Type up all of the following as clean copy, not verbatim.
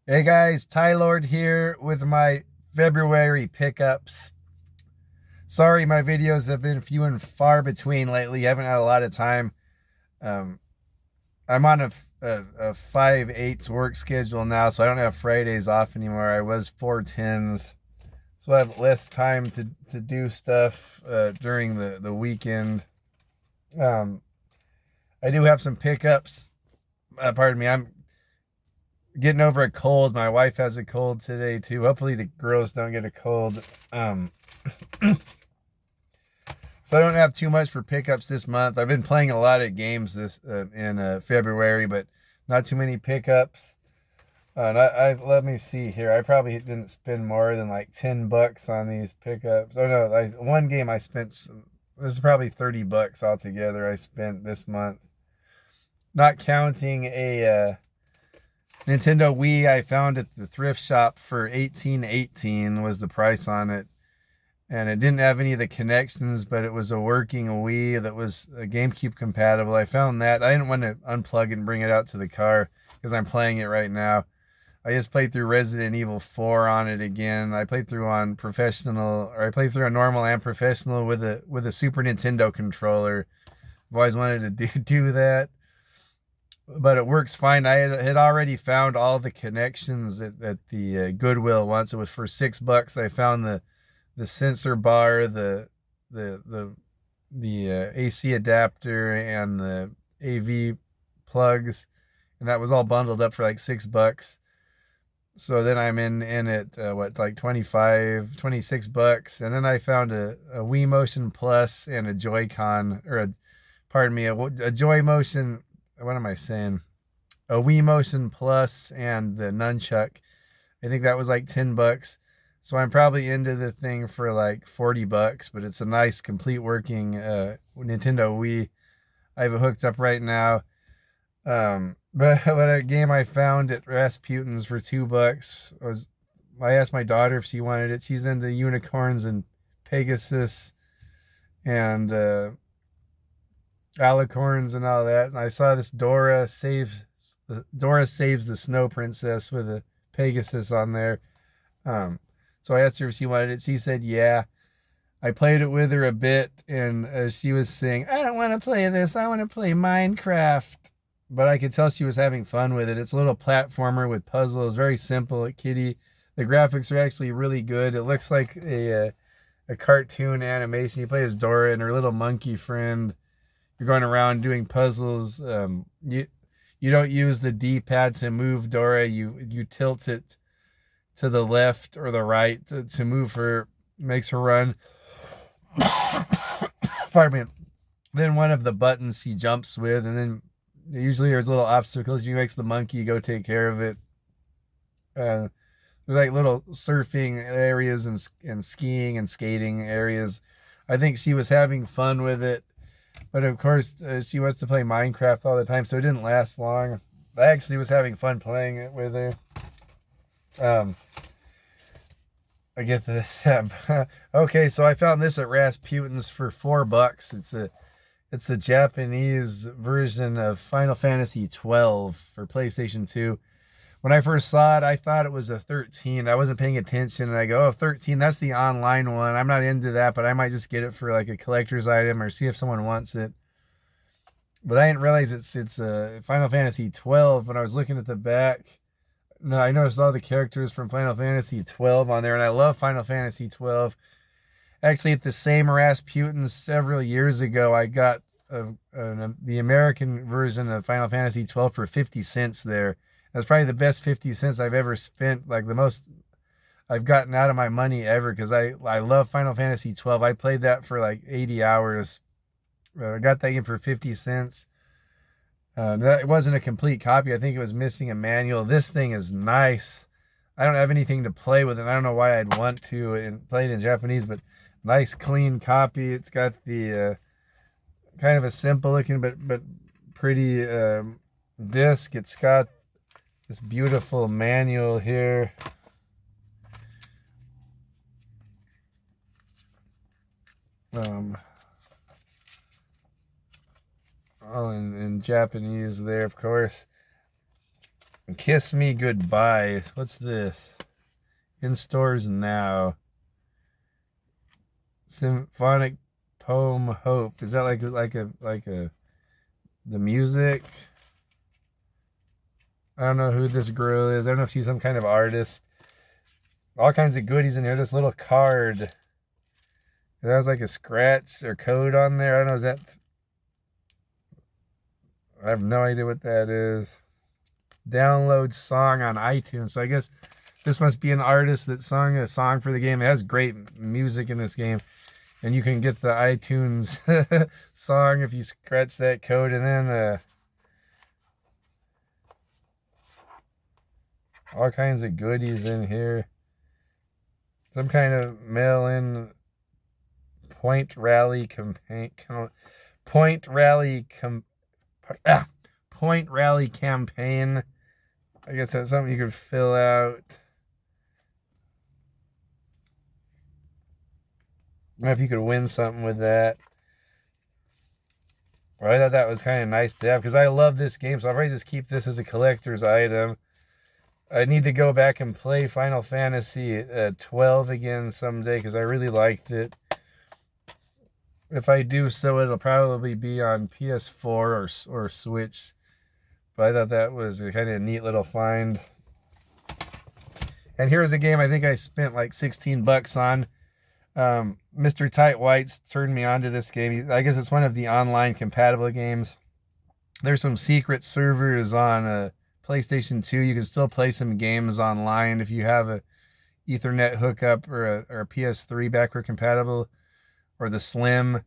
Hey guys, Ty Lord here with my February pickups. Sorry, my videos have been few and far between lately. I haven't had a lot of time. Um, I'm on a 5/8 work schedule now, so I don't have Fridays off anymore. I was 4/10s, so I have less time to do stuff during the weekend. Um, I do have some pickups. Pardon me, I'm getting over a cold. My wife has a cold today too. Hopefully the girls don't get a cold. Um, So I don't have too much for pickups this month. I've been playing a lot of games this in February, but not too many pickups. And let me see here. I probably didn't spend more than like $10 on these pickups. Oh no, one game I spent. This is probably $30 altogether. I spent this month, not counting a Nintendo Wii. I found at the thrift shop for 18.18 was the price on it, and it didn't have any of the connections, but it was a working Wii that was GameCube compatible. I found that. I didn't want to unplug it and bring it out to the car because I'm playing it right now. I just played through Resident Evil 4 on it again. I played through on professional, or I played through on normal and professional with a Super Nintendo controller. I've always wanted to do that, but it works fine. I had already found all the connections at the Goodwill once. It was for $6. I found the sensor bar, the AC adapter, and the AV plugs, and that was all bundled up for like $6. So then I'm in it what, like 25, $26, and then I found a Wii Motion Plus and a Joy-Con, or pardon me, a Joy Motion. What am I saying? A Wii Motion Plus and the Nunchuck. I think that was like $10. So I'm probably into the thing for like $40, but it's a nice, complete working Nintendo Wii. I have it hooked up right now. But a game I found at Rasputin's for $2 was, I asked my daughter if she wanted it. She's into unicorns and Pegasus and alicorns and all that. And I saw this Dora saves the Snow Princess with a Pegasus on there. Um, so I asked her if she wanted it. She said, yeah. I played it with her a bit, and she was saying, I don't want to play this. I want to play Minecraft. But I could tell she was having fun with it. It's a little platformer with puzzles, very simple at Kitty. The graphics are actually really good. It looks like a cartoon animation. You play as Dora and her little monkey friend. You're going around doing puzzles. You don't use the D-pad to move Dora. You tilt it to the left or the right to move her, makes her run. Pardon me. Then one of the buttons she jumps with, and then usually there's little obstacles. She makes the monkey go take care of it. There's like little surfing areas and skiing and skating areas. I think she was having fun with it, but of course she wants to play Minecraft all the time, so it didn't last long. I actually was having fun playing it with her. Um, I get the okay. So I found this at Rasputin's for $4. It's the Japanese version of Final Fantasy 12 for PlayStation 2. When I first saw it, I thought it was a 13. I wasn't paying attention, and I go, "Oh, 13, that's the online one. I'm not into that, but I might just get it for like a collector's item or see if someone wants it." But I didn't realize it's Final Fantasy 12 when I was looking at the back. No, I noticed all the characters from Final Fantasy 12 on there, and I love Final Fantasy 12. Actually, at the same Rasputin several years ago, I got the American version of Final Fantasy 12 for 50 cents there. That's probably the best 50 cents I've ever spent, like the most I've gotten out of my money ever, because I love Final Fantasy 12. I played that for like 80 hours. I got that game for 50 cents. That wasn't a complete copy. I think it was missing a manual. This thing is nice. I don't have anything to play with it. I don't know why I'd want to and play it in Japanese, but nice clean copy. It's got the kind of a simple looking but pretty disc. It's got this beautiful manual here. Um, all in Japanese there, of course. Kiss Me Goodbye. What's this? In stores now. Symphonic poem Hope. Is that like a the music? I don't know who this girl is. I don't know if she's some kind of artist. All kinds of goodies in here. This little card. It has like a scratch or code on there. I don't know. Is that? I have no idea what that is. Download song on iTunes. So I guess this must be an artist that sung a song for the game. It has great music in this game. And you can get the iTunes song if you scratch that code. And then all kinds of goodies in here. Some kind of mail-in point rally campaign. Point rally campaign. I guess that's something you could fill out. I don't know if you could win something with that. Well, I thought that was kind of nice to have because I love this game, so I'll probably just keep this as a collector's item. I need to go back and play Final Fantasy 12 again someday because I really liked it. If I do so, it'll probably be on PS4 or Switch. But I thought that was a kind of neat little find. And here's a game I think I spent like $16 on. Mr. Tight Whites turned me on to this game. I guess it's one of the online compatible games. There's some secret servers on PlayStation 2. You can still play some games online if you have a Ethernet hookup or a PS3 backward compatible, or the Slim,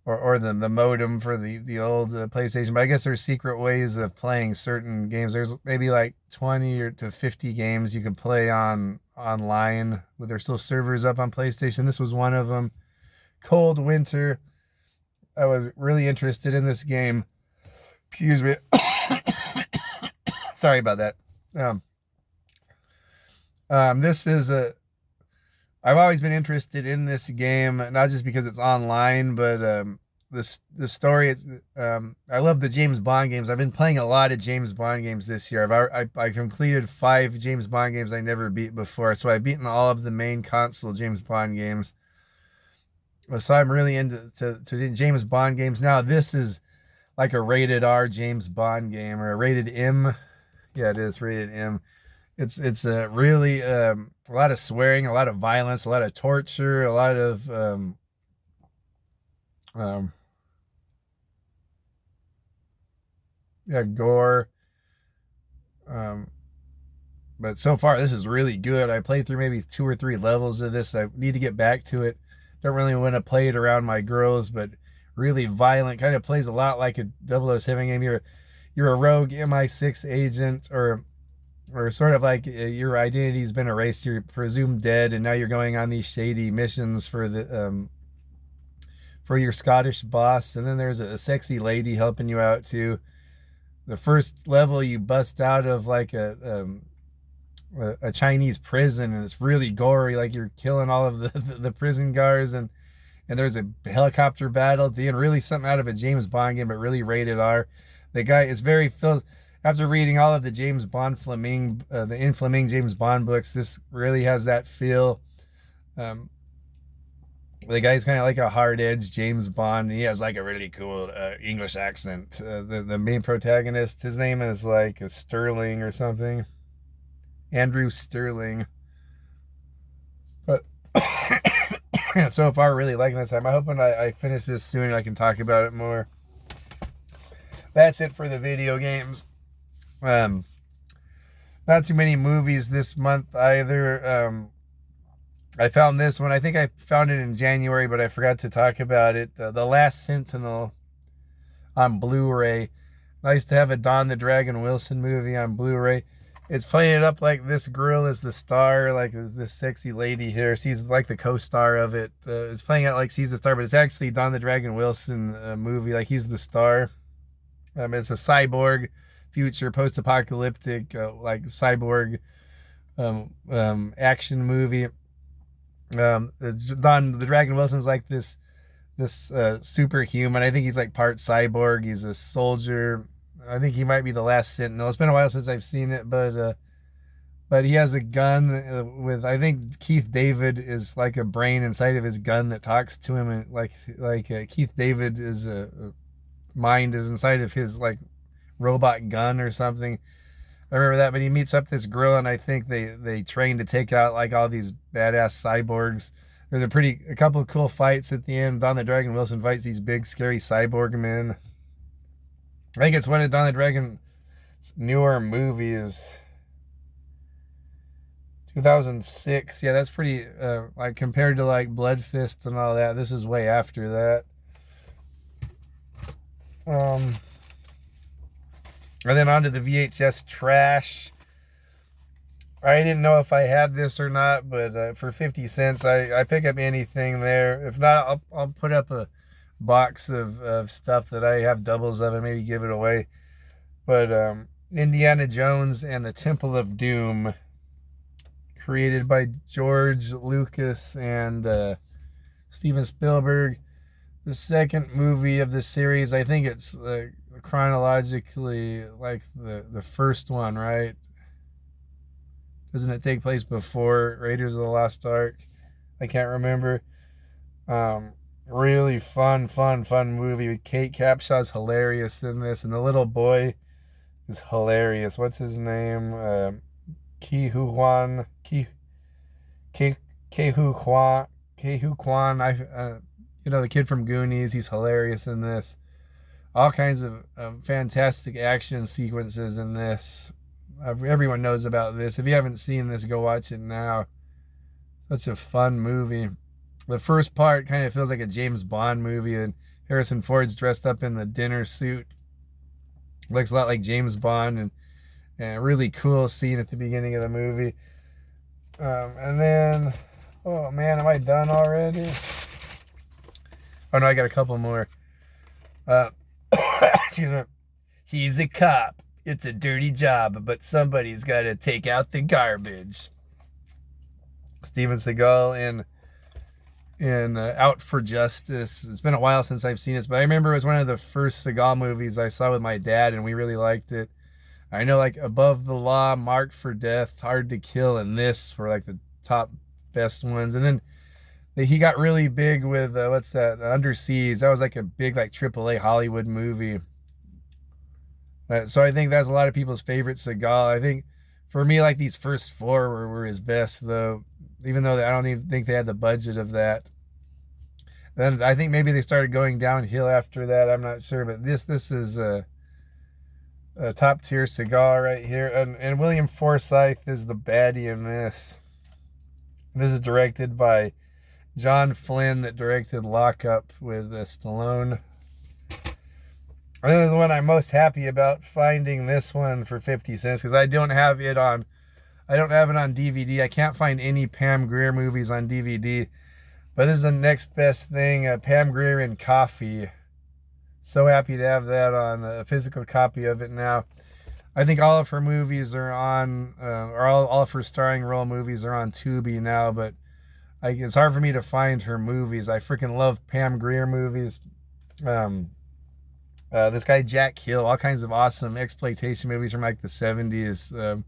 or the modem for the old PlayStation. But I guess there's secret ways of playing certain games. There's maybe like 20 to 50 games you can play online. But there's still servers up on PlayStation. This was one of them. Cold Winter. I was really interested in this game. Excuse me. Sorry about that. This is I've always been interested in this game, not just because it's online, but the story. I love the James Bond games. I've been playing a lot of James Bond games this year. I completed 5 James Bond games I never beat before, so I've beaten all of the main console James Bond games. So I'm really into James Bond games now. This is like a rated R James Bond game, or a rated M. Yeah, it is rated M. It's a really a lot of swearing, a lot of violence, a lot of torture, a lot of gore. But so far this is really good. I played through maybe 2 or 3 levels of this. I need to get back to it. Don't really want to play it around my girls, but really violent. Kind of plays a lot like a 007 game. You're a rogue MI6 agent, or sort of like your identity's been erased. You're presumed dead, and now you're going on these shady missions for your Scottish boss. And then there's a sexy lady helping you out too. The first level, you bust out of like a Chinese prison, and it's really gory. Like you're killing all of the prison guards, and there's a helicopter battle at the end. Really something out of a James Bond game, but really rated R. The guy is very filled. After reading all of the James Bond the In Fleming James Bond books, this really has that feel. The guy's kind of like a hard-edged James Bond, and he has like a really cool English accent. The main protagonist, his name is like a Sterling or something. Andrew Sterling. But so far, really liking this time. I'm hoping I finish this soon and I can talk about it more. That's it for the video games. Not too many movies this month either. I found this one. I think I found it in January, but I forgot to talk about it. The Last Sentinel on Blu-ray. Nice to have a Don the Dragon Wilson movie on Blu-ray. It's playing it up like this girl is the star, like this sexy lady here. She's like the co-star of it. It's playing out like she's the star, but it's actually Don the Dragon Wilson movie. Like he's the star. It's a cyborg future, post-apocalyptic, like cyborg action movie. Don the Dragon Wilson's like this superhuman. I think he's like part cyborg. He's a soldier. I think he might be the last Sentinel. It's been a while since I've seen it, but he has a gun with, I think Keith David is like a brain inside of his gun that talks to him, and Keith David is a mind is inside of his like robot gun or something. I remember that. But he meets up this girl, and I think they train to take out like all these badass cyborgs. There's a couple of cool fights at the end. Don the Dragon Wilson fights these big scary cyborg men. I think it's one of Don the Dragon's newer movies. 2006. Yeah, that's pretty like compared to like Blood Fist and all that. This is way after that. And then onto the VHS trash. I didn't know if I had this or not, but for 50 cents, I pick up anything there. If not, I'll put up a box of stuff that I have doubles of and maybe give it away. But Indiana Jones and the Temple of Doom, created by George Lucas and Steven Spielberg. The second movie of the series. I think it's chronologically like the first one, right? Doesn't it take place before Raiders of the Lost Ark? I can't remember. Really fun movie. Kate Capshaw's hilarious in this, and the little boy is hilarious. What's his name? Ke Huy Quan. The kid from Goonies. He's hilarious in this. All kinds of fantastic action sequences in this. Everyone knows about this. If you haven't seen this, go watch it now. Such a fun movie. The first part kind of feels like a James Bond movie, and Harrison Ford's dressed up in the dinner suit. Looks a lot like James Bond, and a really cool scene at the beginning of the movie. And then, oh man, am I done already? Oh no, I got a couple more. Excuse me. He's a cop. It's a dirty job, but somebody's got to take out the garbage. Steven Seagal in Out for Justice. It's been a while since I've seen this, but I remember it was one of the first Seagal movies I saw with my dad, and we really liked it. I know like Above the Law, Marked for Death, Hard to Kill, and this were like the top best ones. And then he got really big with, what's that, Under Siege. That was like a big like AAA Hollywood movie. So I think that's a lot of people's favorite Seagal. I think for me, like these first four were his best, though, even though I don't even think they had the budget of that. Then I think maybe they started going downhill after that. I'm not sure, but this is a top tier Seagal right here. And William Forsythe is the baddie in this. This is directed by John Flynn, that directed Lock Up with Stallone. And this is the one I'm most happy about, finding this one for 50 cents, because I don't have it on DVD. I can't find any Pam Grier movies on DVD. But this is the next best thing, Pam Grier in Coffee. So happy to have that on a physical copy of it now. I think all of her movies are on, or all of her starring role movies are on Tubi now, but it's hard for me to find her movies. I freaking love Pam Grier movies. This guy Jack Hill, all kinds of awesome exploitation movies from like the 70s.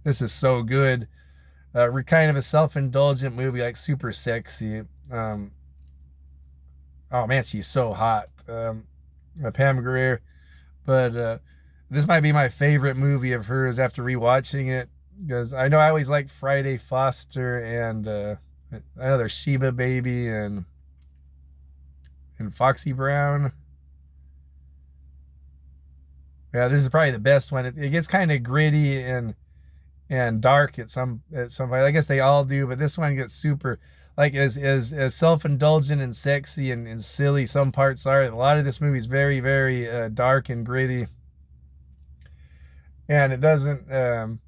This is so good. Kind of a self-indulgent movie, like super sexy. Oh man, she's so hot. Pam Grier. But this might be my favorite movie of hers after rewatching it, because I know I always liked Friday Foster, and I know there's Sheba Baby and Foxy Brown. Yeah, this is probably the best one. It gets kind of gritty and dark at some point. I guess they all do, but this one gets super, like, as self-indulgent and sexy and silly some parts are. A lot of this movie is very, very dark and gritty. And it doesn't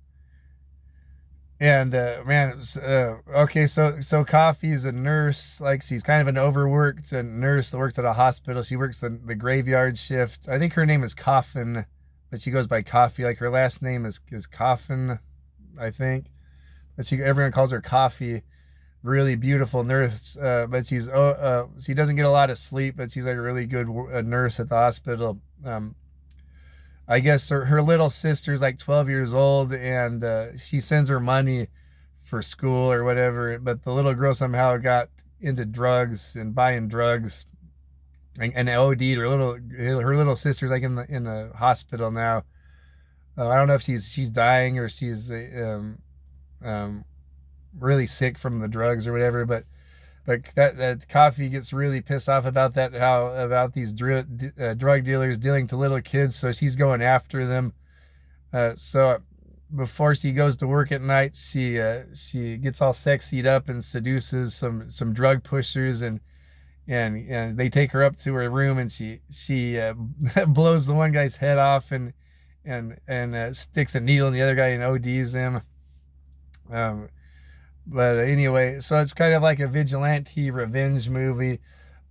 okay, so Coffee's a nurse. Like, she's kind of an overworked nurse that works at a hospital. She works the graveyard shift. I think her name is Coffin, but she goes by Coffee. Like, her last name is Coffin, I think. But everyone calls her Coffee. Really beautiful nurse, but she doesn't get a lot of sleep, but she's like a really good nurse at the hospital. I guess her little sister's like 12 years old, and she sends her money for school or whatever. But the little girl somehow got into drugs and buying drugs and OD'd. Her little sister's like in a hospital now. I don't know if she's dying or she's um, really sick from the drugs or whatever. But that Coffee gets really pissed off about that, how about these drug dealers dealing to little kids. So she's going after them. So before she goes to work at night, she gets all sexied up and seduces some drug pushers, and they take her up to her room, and she blows the one guy's head off, and sticks a needle in the other guy and ODs him. Um, but anyway, so it's kind of like a vigilante revenge movie.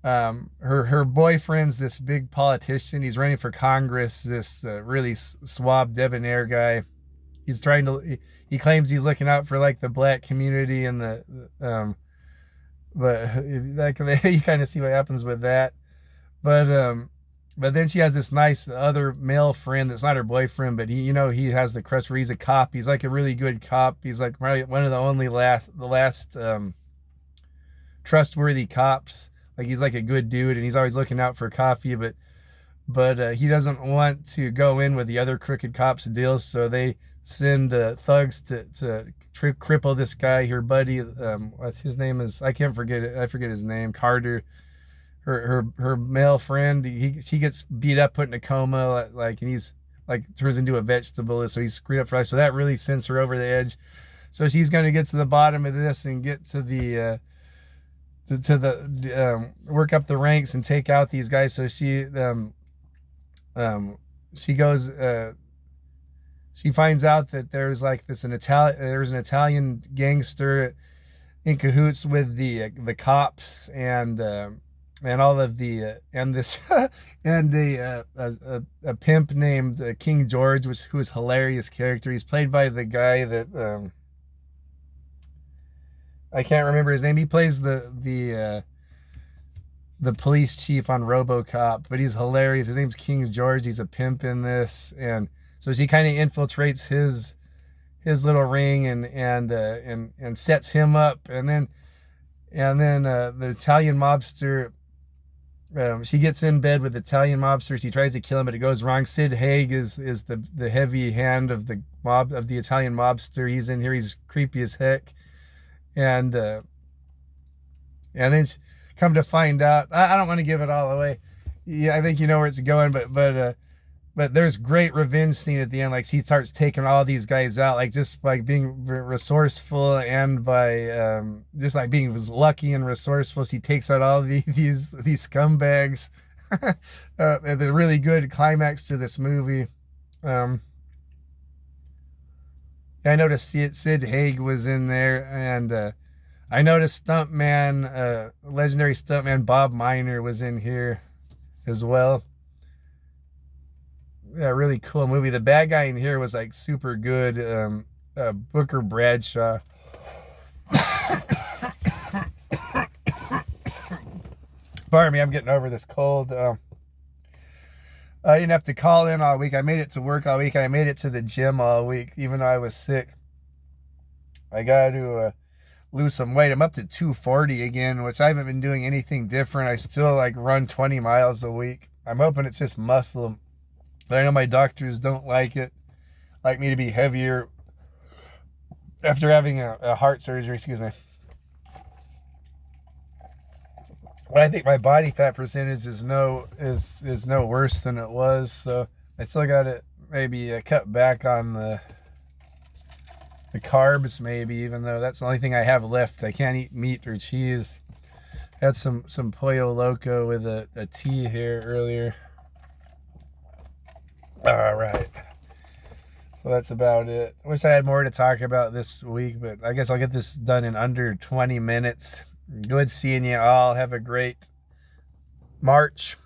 Her boyfriend's this big politician. He's running for Congress. This really suave, debonair guy. He's trying to. He claims he's looking out for like the black community and but like you kind of see what happens with that. But then she has this nice other male friend that's not her boyfriend, but he has the crush where he's a cop. He's like a really good cop. He's like probably one of the only last trustworthy cops. Like he's like a good dude, and he's always looking out for Coffee, but he doesn't want to go in with the other crooked cops' deals, so they send thugs to cripple this guy, her buddy. What's his name is? I can't forget it. I forget his name. Carter. Her male friend, he gets beat up, put in a coma, like, and he's like turns into a vegetable, so he's screwed up for life. So that really sends her over the edge. So she's going to get to the bottom of this and get to the work up the ranks and take out these guys. So she goes. She finds out that there's like there's an Italian gangster in cahoots with the cops and all of the and this and a pimp named King George, who is a hilarious character. He's played by the guy that I can't remember his name. He plays the police chief on RoboCop, but he's hilarious. His name's King George. He's a pimp in this, and so she kind of infiltrates his little ring and sets him up, and then the Italian mobster. She gets in bed with the Italian mobster. She tries to kill him, but it goes wrong. Sid Haig is the heavy hand of the Italian mobster. He's in here. He's creepy as heck, and then come to find out, I don't want to give it all away. Yeah, I think you know where it's going, but there's great revenge scene at the end. Like she starts taking all these guys out, like just like being resourceful and by just like being lucky and resourceful. She takes out all these scumbags. The really good climax to this movie. I noticed Sid Haig was in there, and I noticed legendary stuntman Bob Miner was in here as well. Yeah, really cool movie. The bad guy in here was like super good. Booker Bradshaw. Pardon me, I'm getting over this cold. I didn't have to call in all week. I made it to work all week. I made it to the gym all week, even though I was sick. I got to lose some weight. I'm up to 240 again, which I haven't been doing anything different. I still like run 20 miles a week. I'm hoping it's just muscle. But I know my doctors don't like me to be heavier after having a heart surgery, excuse me. But I think my body fat percentage is no worse than it was, so I still got to maybe cut back on the carbs, maybe, even though that's the only thing I have left. I can't eat meat or cheese. I had some Pollo Loco with a tea here earlier. All right. So that's about it. I wish I had more to talk about this week, but I guess I'll get this done in under 20 minutes. Good seeing you all. Have a great March.